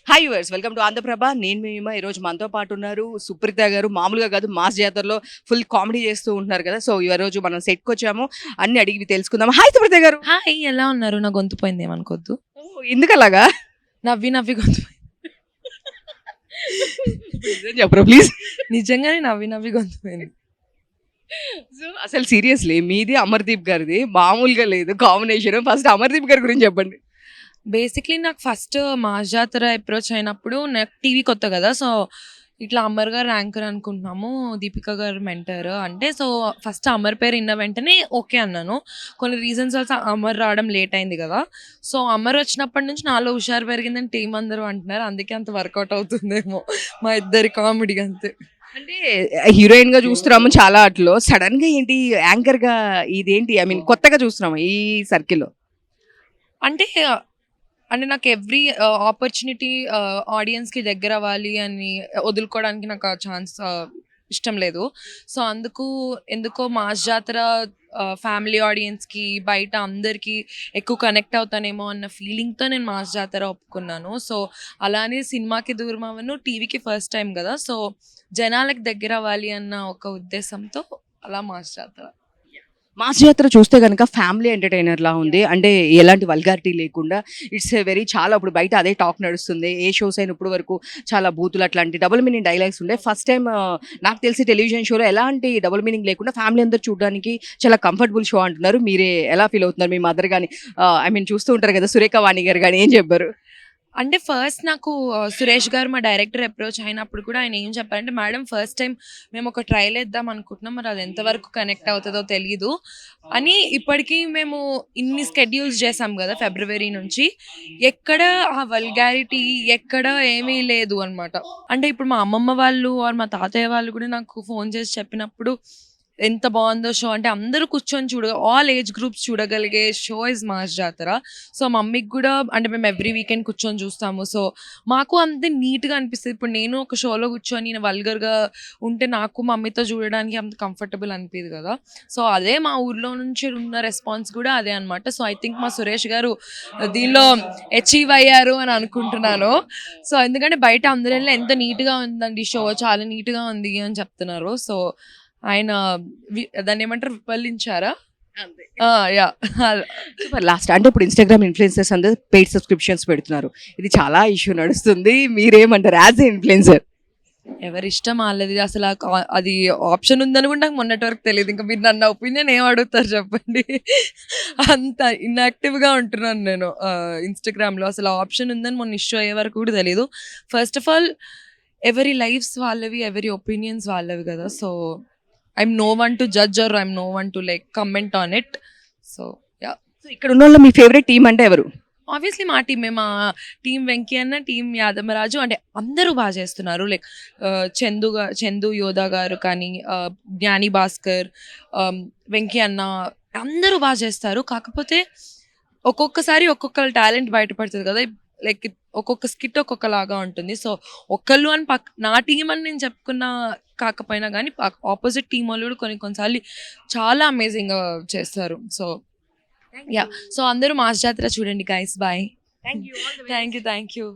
Hi viewers, welcome to Andhra Prabha. నేను మేమ ఈరోజు మనతో పాటు ఉన్నారు సుప్రీత గారు. మామూలుగా కాదు, మాస్ జాతరలో ఫుల్ కామెడీ చేస్తూ ఉంటున్నారు కదా. సో ఈ రోజు మనం సెట్కి వచ్చాము, అన్ని అడిగి తెలుసుకుందాం. హాయ్ సుప్రీత గారు. హాయ్, ఎలా ఉన్నారు? నా గొంతు పోయింది ఏమనుకోద్దు. ఎందుకు అలాగా? నవ్వి నవ్వి గొంతు పోయింది. చెప్పరా ప్లీజ్. నిజంగానే నవ్వి నవ్వి గొంతు పోయింది. సో అసలు సీరియస్లీ మీది అమర్దీప్ గారిది మామూలుగా లేదు కాంబినేషన్. ఫస్ట్ అమర్దీప్ గారి గురించి చెప్పండి. బేసిక్లీ నాకు ఫస్ట్ మాస్ జాతర అప్రోచ్ అయినప్పుడు నాకు టీవీ కొత్త కదా. సో ఇట్లా అమర్ గారు యాంకర్ అనుకుంటున్నాము, దీపిక గారు మెంటర్ అంటే. సో ఫస్ట్ అమర్ పేరు విన్న వెంటనే ఓకే అన్నాను. కొన్ని రీజన్స్ వల్ల అమర్ రావడం లేట్ అయింది కదా. సో అమర్ వచ్చినప్పటి నుంచి నాలో హుషారు పెరిగిందని టీం అందరూ అంటున్నారు. అందుకే అంత వర్కౌట్ అవుతుందేమో మా ఇద్దరి కామెడీ అంతే. అంటే హీరోయిన్ గా చూస్తున్నాము చాలా అట్లో, సడన్ గా ఏంటి యాంకర్ గా ఇదేంటి, ఐ మీన్ కొత్తగా చూస్తున్నాము ఈ సర్కిల్లో. అంటే అంటే నాకు ఎవ్రీ ఆపర్చునిటీ ఆడియన్స్కి దగ్గర అవ్వాలి అని వదులుకోవడానికి నాకు ఆ ఛాన్స్ ఇష్టం లేదు. సో ఎందుకో మాస్ జాతర ఫ్యామిలీ ఆడియన్స్కి బయట అందరికీ ఎక్కువ కనెక్ట్ అవుతానేమో అన్న ఫీలింగ్తో నేను మాస్ జాతర ఒప్పుకున్నాను. సో అలానే సినిమాకి దూరం అవ్వను, టీవీకి ఫస్ట్ టైం కదా. సో జనాలకు దగ్గర అవ్వాలి అన్న ఒక ఉద్దేశంతో అలా మాస్ జాతర. మాస్ జాతర చూస్తే కనుక ఫ్యామిలీ ఎంటర్టైనర్ లా ఉంది. అంటే ఎలాంటి వల్గారిటీ లేకుండా ఇట్స్ వెరీ చాలా ఇప్పుడు బయట అదే టాక్ నడుస్తుంది. ఏ షోస్ అయినా ఇప్పుడు వరకు చాలా బూతులు అట్లాంటి డబుల్ మీనింగ్ డైలాగ్స్ ఉండే. ఫస్ట్ టైం నాకు తెలిసి టెలివిజన్ షోలో ఎలాంటి డబుల్ మీనింగ్ లేకుండా ఫ్యామిలీ అందరూ చూడడానికి చాలా కంఫర్టబుల్ షో అంటున్నారు. మీరే ఎలా ఫీల్ అవుతున్నారు? మీ మదర్ కానీ ఐ మీన్ చూస్తూ ఉంటారు కదా, సురేఖ వాణి గారు కానీ ఏం చెప్పారు? అంటే ఫస్ట్ నాకు సురేష్ గారు మా డైరెక్టర్ అప్రోచ్ అయినప్పుడు కూడా ఆయన ఏం చెప్పారంటే, మేడం ఫస్ట్ టైం మేము ఒక ట్రైల్ వేద్దాం అనుకుంటున్నాం, మరి అది ఎంతవరకు కనెక్ట్ అవుతుందో తెలీదు అని. ఇప్పటికీ మేము ఇన్ని స్కెడ్యూల్స్ చేసాం కదా ఫిబ్రవరి నుంచి, ఎక్కడ ఆ వల్గారిటీ ఎక్కడ ఏమీ లేదు అనమాట. అంటే ఇప్పుడు మా అమ్మమ్మ వాళ్ళు మా తాతయ్య వాళ్ళు కూడా నాకు ఫోన్ చేసి చెప్పినప్పుడు ఎంత బాగుందో షో. అంటే అందరూ కూర్చొని ఆల్ ఏజ్ గ్రూప్స్ చూడగలిగే షో ఇస్ మాస్ జాతర. సో మమ్మీకి కూడా అంటే మేము ఎవ్రీ వీకెండ్ కూర్చొని చూస్తాము. సో మాకు అంతే నీట్గా అనిపిస్తుంది. ఇప్పుడు నేను ఒక షోలో కూర్చొని నేను వల్గర్గా ఉంటే నాకు మమ్మీతో చూడడానికి అంత కంఫర్టబుల్ అనిపించదు కదా. సో అదే మా ఊర్లో నుంచి ఉన్న రెస్పాన్స్ కూడా అదే అనమాట. సో ఐ థింక్ మా సురేష్ గారు దీనిలో అచీవ్ అయ్యారు అని అనుకుంటున్నాను. సో ఎందుకంటే బయట అందరూ ఎంత నీట్గా ఉందండి షో, చాలా నీట్గా ఉంది అని చెప్తున్నారు. సో ఆయన దాన్ని ఏమంటారు, విపల్లించారా? యా. లాస్ట్ అంటే ఇప్పుడు ఇన్స్టాగ్రామ్ ఇన్ఫ్లుయెన్సర్స్ అందరూ పెయిడ్ సబ్స్క్రిప్షన్స్ పెడుతున్నారు. ఇది చాలా ఇష్యూ నడుస్తుంది. మీరేమంటారు యాజ్ ఏ ఇన్ఫ్లుయెన్సర్? ఎవరి ఇష్టం వాళ్ళది. అసలు అది ఆప్షన్ ఉందని కూడా నాకు మొన్నటి వరకు తెలియదు. ఇంకా మీరు నన్ను ఒపీనియన్ ఏం అడుగుతారు చెప్పండి. అంత ఇన్యాక్టివ్గా ఉంటున్నాను నేను ఇన్స్టాగ్రామ్లో. అసలు ఆప్షన్ ఉందని మొన్న ఇష్యూ అయ్యే వరకు కూడా తెలియదు. ఫస్ట్ ఆఫ్ ఆల్ ఎవరి లైఫ్స్ వాళ్ళవి, ఎవరి ఒపీనియన్స్ వాళ్ళవి కదా. So I'm no one to judge or I'm no one to like comment on it. So yeah. So ఇక్కడ ఉన్న వాళ్ళు మీ ఫేవరెట్ టీం అంటే ఎవరు? ఆబ్వియస్లీ మా టీమే. మా టీం వెంకీ అన్న, టీం యాదమరాజు, అంటే అందరూ బాగా చేస్తున్నారు. లైక్ చందు యోధా గారు కానీ, జ్ఞాని భాస్కర్, వెంకీ అన్న, అందరూ బాగా చేస్తారు. కాకపోతే ఒక్కొక్కసారి ఒక్కొక్కరు టాలెంట్ బయటపడుతుంది కదా. లైక్ ఒక్కొక్క స్కిట్ ఒక్కొక్కలాగా ఉంటుంది. సో ఒకళ్ళు అని నా టీం అని నేను చెప్పుకున్న కాకపోయినా కానీ ఆపోజిట్ టీం వాళ్ళు కూడా కొన్నిసార్లు చాలా అమేజింగ్గా చేస్తారు. సో యా, సో అందరూ మాస్ జాతర చూడండి guys. Bye. Thank you. Thank you.